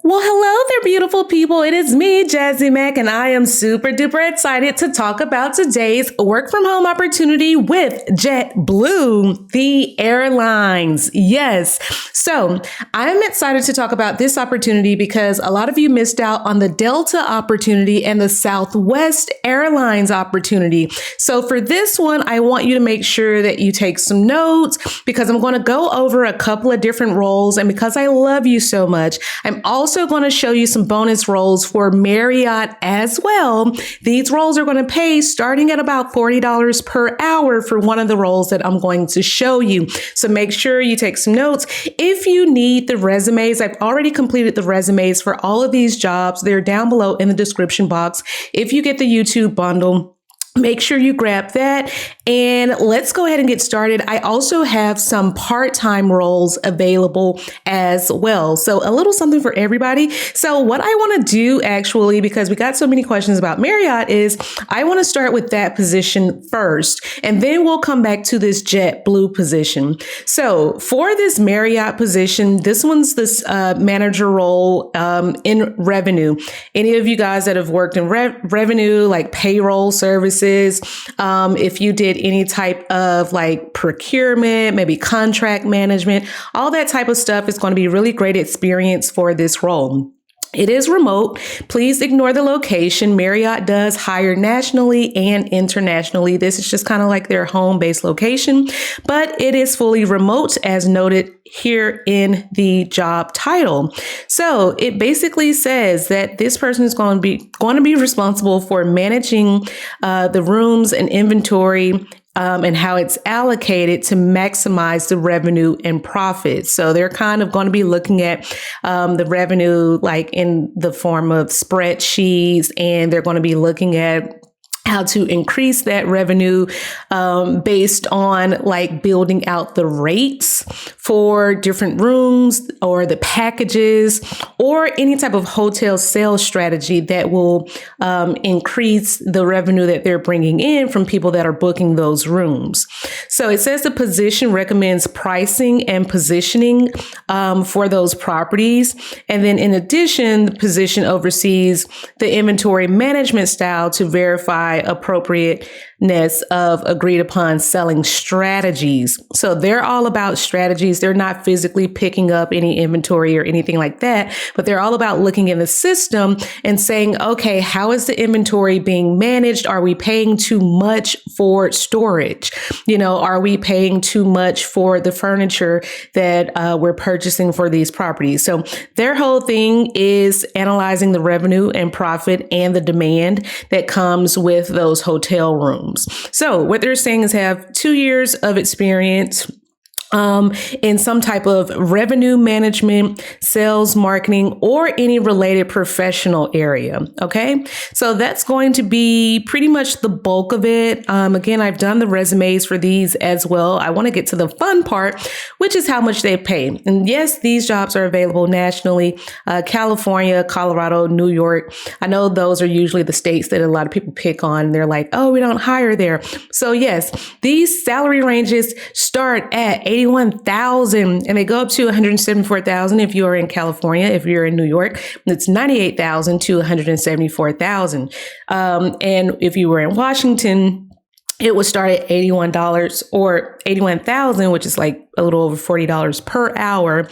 Well, hello there, beautiful people. It is me, Jazzy Mac, and I am super duper excited to talk about today's work from home opportunity with JetBlue, the airlines. Yes. So I'm excited to talk about this opportunity because a lot of you missed out on the Delta opportunity and the Southwest Airlines opportunity. So for this one, I want you to make sure that you take some notes because I'm going to go over a couple of different roles. And because I love you so much, I'm also going to show you some bonus roles for Marriott as well. These roles are going to pay starting at about $40 per hour for one of the roles that I'm going to show you. So make sure you take some notes. If you need the resumes, I've already completed the resumes for all of these jobs. They're down below in the description box. If you get the YouTube bundle, make sure you grab that and let's go ahead and get started. I also have some part-time roles available as well. So a little something for everybody. So what I want to do actually, because we got so many questions about Marriott, is I want to start with that position first, and then we'll come back to this JetBlue position. So for this Marriott position, this one's this manager role in revenue. Any of you guys that have worked in revenue, like payroll services, if you did any type of like procurement, maybe contract management, all that type of stuff is going to be really great experience for this role. It is remote. Please ignore the location. Marriott does hire nationally and internationally. This is just kind of like their home-based location, but it is fully remote as noted here in the job title. So it basically says that this person is going to be responsible for managing the rooms and inventory and how it's allocated to maximize the revenue and profit. So they're kind of going to be looking at the revenue like in the form of spreadsheets, and they're going to be looking at how to increase that revenue based on like building out the rates for different rooms or the packages or any type of hotel sales strategy that will increase the revenue that they're bringing in from people that are booking those rooms. So it says the position recommends pricing and positioning for those properties. And then in addition, the position oversees the inventory management style to verify appropriateness of agreed upon selling strategies. So they're all about strategies. They're not physically picking up any inventory or anything like that, but they're all about looking in the system and saying, okay, how is the inventory being managed? Are we paying too much for storage? Are we paying too much for the furniture that we're purchasing for these properties? So their whole thing is analyzing the revenue and profit and the demand that comes with those hotel rooms. So what they're saying is have 2 years of experience in some type of revenue management, sales, marketing, or any related professional area. Okay. So that's going to be pretty much the bulk of it. Again, I've done the resumes for these as well. I want to get to the fun part, which is how much they pay. And yes, these jobs are available nationally, California, Colorado, New York. I know those are usually the states that a lot of people pick on. They're like, oh, we don't hire there. So yes, these salary ranges start at 81,000 and they go up to 174,000 if you are in California. If you're in New York, it's 98,000 to 174,000. And if you were in Washington, it would start at $81 or 81,000, which is like a little over $40 per hour.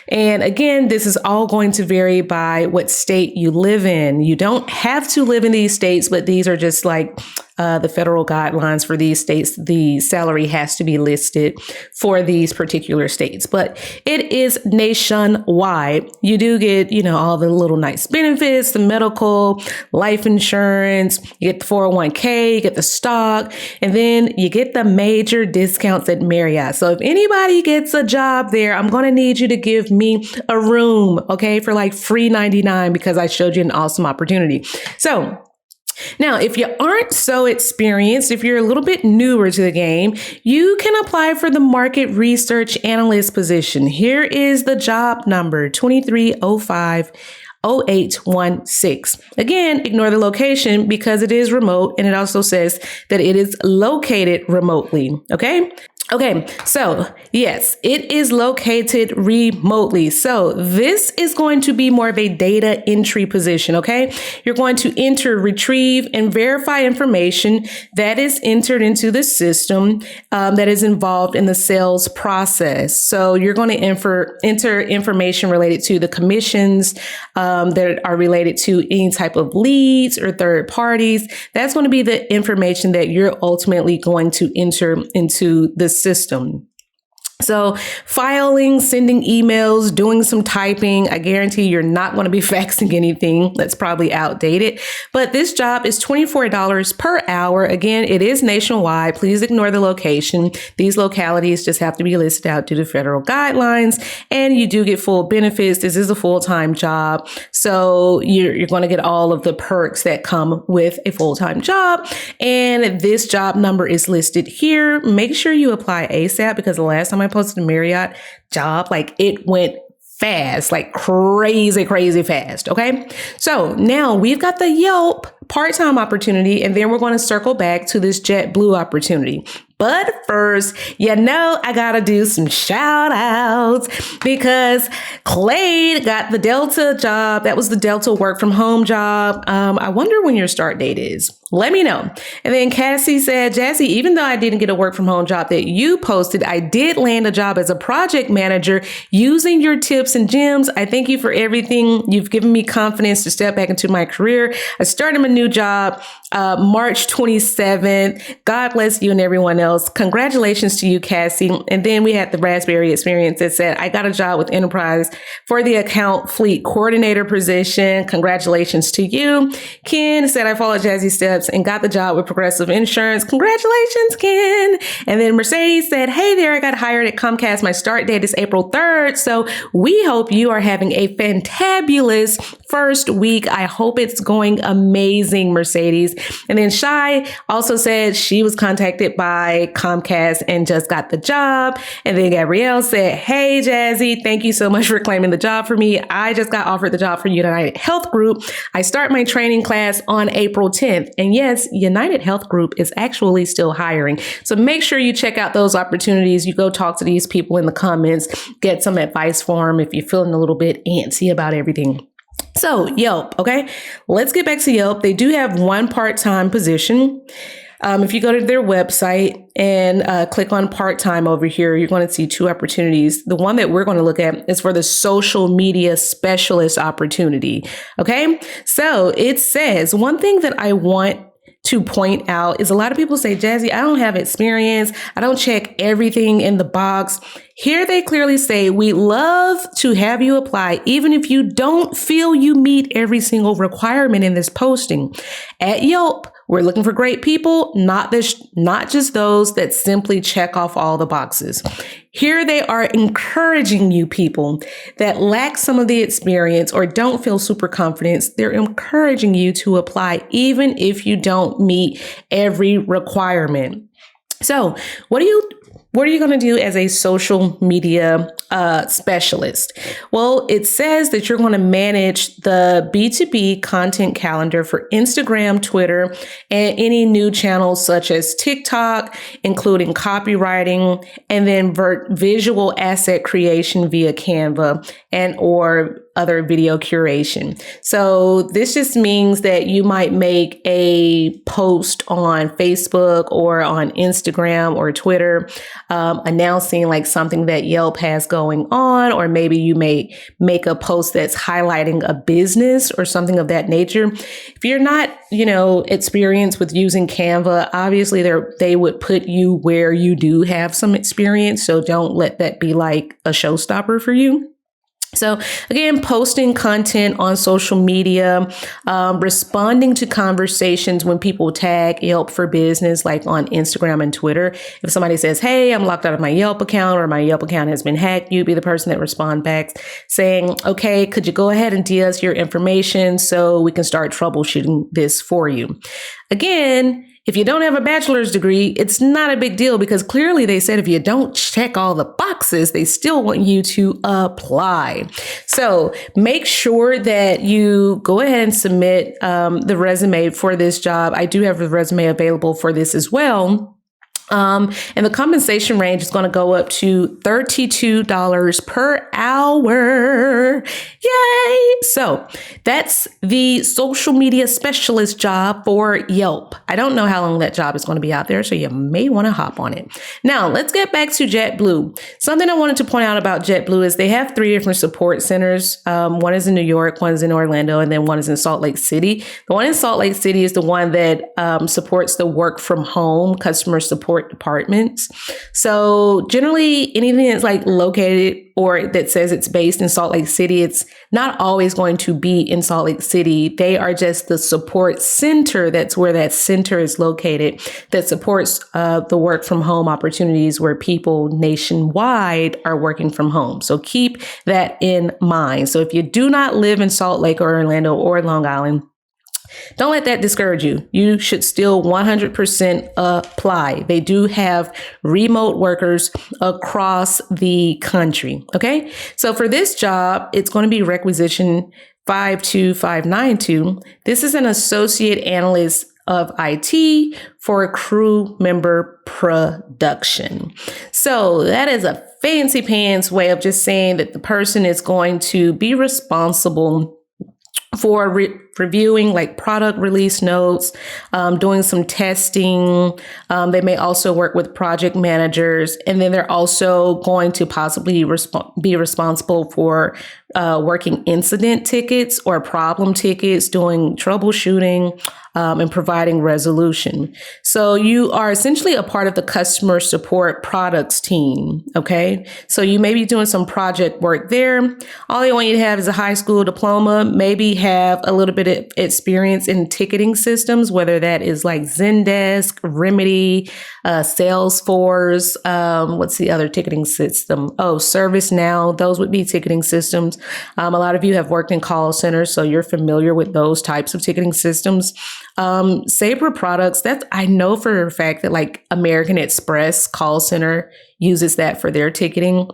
And again, this is all going to vary by what state you live in. You don't have to live in these states, but these are just like the federal guidelines for these states. The salary has to be listed for these particular states, but it is nationwide. You do get, all the little nice benefits, the medical, life insurance, you get the 401k, you get the stock, and then you get the major discounts at Marriott. So if anybody gets a job there, I'm going to need you to give me a room, okay, for like free 99 because I showed you an awesome opportunity. So now, if you aren't so experienced, if you're a little bit newer to the game, you can apply for the market research analyst position. Here is the job number 23050816. Again, ignore the location because it is remote, and it also says that it is located remotely. Okay. Okay, so yes, it is located remotely. So this is going to be more of a data entry position, okay? You're going to enter, retrieve, and verify information that is entered into the system that is involved in the sales process. So you're going to enter information related to the commissions that are related to any type of leads or third parties. That's going to be the information that you're ultimately going to enter into the system. So filing, sending emails, doing some typing. I guarantee you're not going to be faxing anything. That's probably outdated. But this job is $24 per hour. Again, it is nationwide. Please ignore the location. These localities just have to be listed out due to federal guidelines. And you do get full benefits. This is a full-time job. So you're going to get all of the perks that come with a full-time job. And this job number is listed here. Make sure you apply ASAP, because the last time I posted a Marriott job, like, it went fast, like crazy fast. Okay. So now we've got the Yelp part-time opportunity, and then we're going to circle back to this JetBlue opportunity. But first, I got to do some shout outs, because Clade got the Delta job. That was the Delta work from home job. I wonder when your start date is. Let me know. And then Cassie said, Jazzy, even though I didn't get a work from home job that you posted, I did land a job as a project manager using your tips and gems. I thank you for everything. You've given me confidence to step back into my career. I started my new job March 27th. God bless you and everyone else. Congratulations to you, Cassie. And then we had the Raspberry experience that said, I got a job with Enterprise for the account fleet coordinator position. Congratulations to you. Ken said, I followed Jazzy's steps and got the job with Progressive Insurance. Congratulations, Ken. And then Mercedes said, hey there, I got hired at Comcast. My start date is April 3rd. So we hope you are having a fantabulous first week. I hope it's going amazing, Mercedes. And then Shai also said she was contacted by Comcast and just got the job. And then Gabrielle said, hey, Jazzy, thank you so much for claiming the job for me. I just got offered the job for United Health Group. I start my training class on April 10th. And yes, United Health Group is actually still hiring. So make sure you check out those opportunities. You go talk to these people in the comments, get some advice for them if you're feeling a little bit antsy about everything. So Yelp, okay, let's get back to Yelp. They do have one part-time position. If you go to their website and click on part-time over here, you're going to see two opportunities. The one that we're going to look at is for the social media specialist opportunity. Okay, so it says, one thing that I want to point out is a lot of people say, Jazzy, I don't have experience. I don't check everything in the box. Here they clearly say, we love to have you apply, even if you don't feel you meet every single requirement in this posting. At Yelp, we're looking for great people, not just those that simply check off all the boxes. Here they are encouraging you people that lack some of the experience or don't feel super confident. They're encouraging you to apply even if you don't meet every requirement. So what are you going to do as a social media specialist? Well, it says that you're going to manage the B2B content calendar for Instagram, Twitter, and any new channels such as TikTok, including copywriting, and then visual asset creation via Canva and or other video curation. So this just means that you might make a post on Facebook or on Instagram or Twitter, announcing like something that Yelp has going on, or maybe you may make a post that's highlighting a business or something of that nature. If you're not, experienced with using Canva, obviously they would put you where you do have some experience. So don't let that be like a showstopper for you. So again, posting content on social media, responding to conversations when people tag Yelp for Business, like on Instagram and Twitter. If somebody says, hey, I'm locked out of my Yelp account or my Yelp account has been hacked, you be the person that respond back saying, okay, could you go ahead and tell us your information so we can start troubleshooting this for you? Again, if you don't have a bachelor's degree, it's not a big deal because clearly they said if you don't check all the boxes, they still want you to apply. So make sure that you go ahead and submit the resume for this job. I do have a resume available for this as well. And the compensation range is going to go up to $32 per hour. Yay! So that's the social media specialist job for Yelp. I don't know how long that job is going to be out there, so you may want to hop on it. Now, let's get back to JetBlue. Something I wanted to point out about JetBlue is they have 3 different support centers. One is in New York, one is in Orlando, and then one is in Salt Lake City. The one in Salt Lake City is the one that supports the work from home customer support departments. So generally anything that's like located or that says it's based in Salt Lake City, it's not always going to be in Salt Lake City. They are just the support center. That's where that center is located that supports the work from home opportunities where people nationwide are working from home. So keep that in mind. So if you do not live in Salt Lake or Orlando or Long Island, don't let that discourage you. You should still 100% apply. They do have remote workers across the country. Okay. So for this job, it's going to be requisition 52592. This is an associate analyst of IT for crew member production. So that is a fancy pants way of just saying that the person is going to be responsible for reviewing like product release notes, doing some testing. They may also work with project managers, and then they're also going to possibly be responsible for working incident tickets or problem tickets, doing troubleshooting, and providing resolution. So you are essentially a part of the customer support products team. Okay. So you may be doing some project work there. All they want you to have is a high school diploma, maybe have a little bit of experience in ticketing systems, whether that is like Zendesk, Remedy, Salesforce. What's the other ticketing system? Oh, ServiceNow. Those would be ticketing systems. A lot of you have worked in call centers, so you're familiar with those types of ticketing systems. Sabre products, that's, I know for a fact that like American Express call center uses that for their ticketing.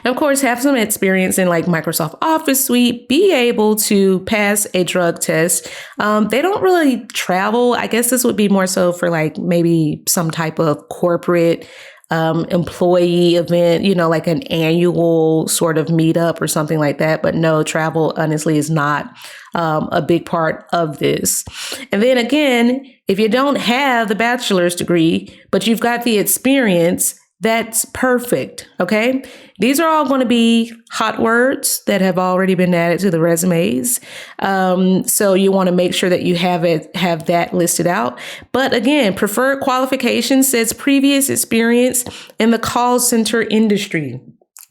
And of course, have some experience in like Microsoft Office Suite, be able to pass a drug test. They don't really travel. I guess this would be more so for like maybe some type of corporate employee event, you know, like an annual sort of meetup or something like that. But no, travel honestly is not a big part of this. And then again, if you don't have the bachelor's degree, but you've got the experience, that's perfect. Okay. These are all going to be hot words that have already been added to the resumes. So you want to make sure that you have that listed out. But again, preferred qualification says previous experience in the call center industry,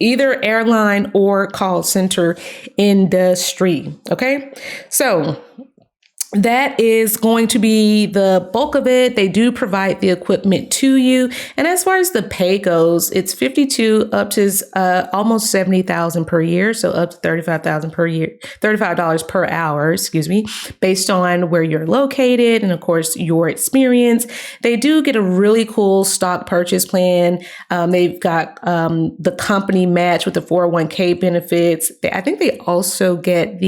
either airline or call center industry. Okay. So that is going to be the bulk of it. They do provide the equipment to you. And as far as the pay goes, it's 52 up to almost 70,000 per year. So up to 35,000 per year, $35 per hour, based on where you're located. And of course, your experience. They do get a really cool stock purchase plan. They've got the company match with the 401k benefits. I think they also get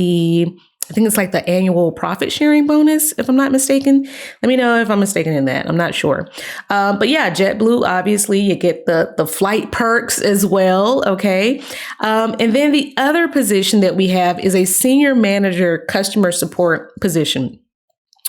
I think it's like the annual profit sharing bonus, if I'm not mistaken. Let me know if I'm mistaken in that. I'm not sure. But yeah, JetBlue, obviously you get the flight perks as well. Okay. And then the other position that we have is a senior manager customer support position.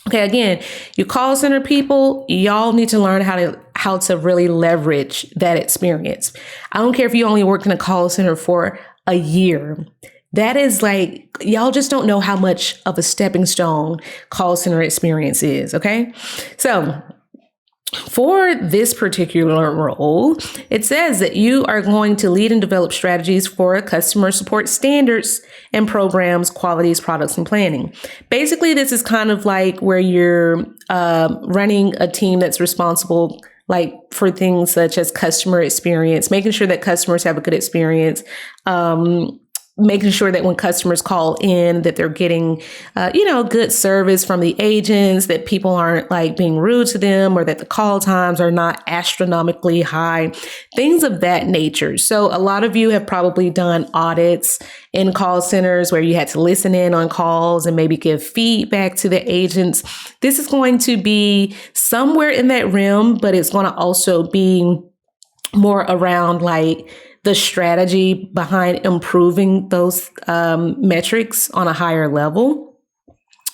Okay. Again, you call center people, y'all need to learn how to really leverage that experience. I don't care if you only worked in a call center for a year. That is like, y'all just don't know how much of a stepping stone call center experience is. Okay. So for this particular role, it says that you are going to lead and develop strategies for customer support standards and programs, qualities, products, and planning. Basically, this is kind of like where you're running a team that's responsible like for things such as customer experience, making sure that customers have a good experience, making sure that when customers call in that they're getting, good service from the agents, that people aren't like being rude to them or that the call times are not astronomically high, things of that nature. So a lot of you have probably done audits in call centers where you had to listen in on calls and maybe give feedback to the agents. This is going to be somewhere in that realm, but it's going to also be more around like the strategy behind improving those metrics on a higher level.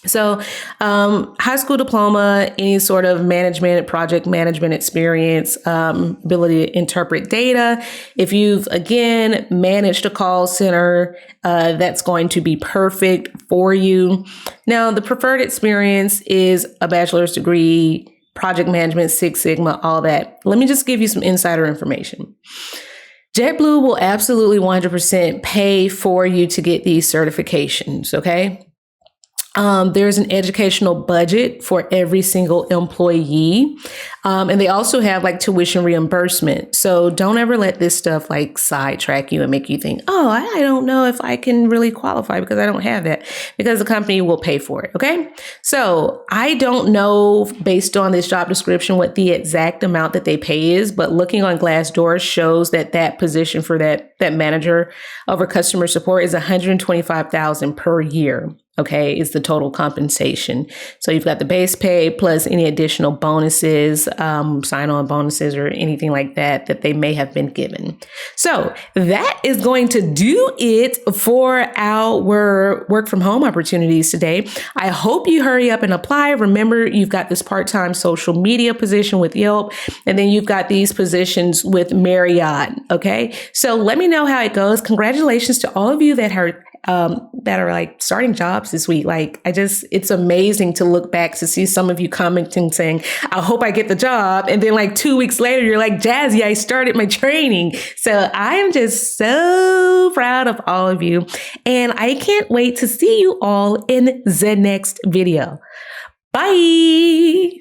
So high school diploma, any sort of management, project management experience, ability to interpret data. If you've, again, managed a call center, that's going to be perfect for you. Now, the preferred experience is a bachelor's degree, project management, Six Sigma, all that. Let me just give you some insider information. JetBlue will absolutely 100% pay for you to get these certifications, okay? There's an educational budget for every single employee. And they also have like tuition reimbursement. So don't ever let this stuff like sidetrack you and make you think, oh, I don't know if I can really qualify because I don't have that, because the company will pay for it. Okay. So I don't know based on this job description what the exact amount that they pay is, but looking on Glassdoor shows that position for that manager over customer support is $125,000 per year. Okay, is the total compensation. So you've got the base pay plus any additional bonuses, sign-on bonuses or anything like that they may have been given. So that is going to do it for our work from home opportunities today. I hope you hurry up and apply. Remember, you've got this part-time social media position with Yelp, and then you've got these positions with Marriott. Okay, so let me know how it goes. Congratulations to all of you that are like starting jobs this week. Like, it's amazing to look back to see some of you commenting saying, I hope I get the job. And then like 2 weeks later, you're like, Jazzy, I started my training. So I am just so proud of all of you. And I can't wait to see you all in the next video. Bye.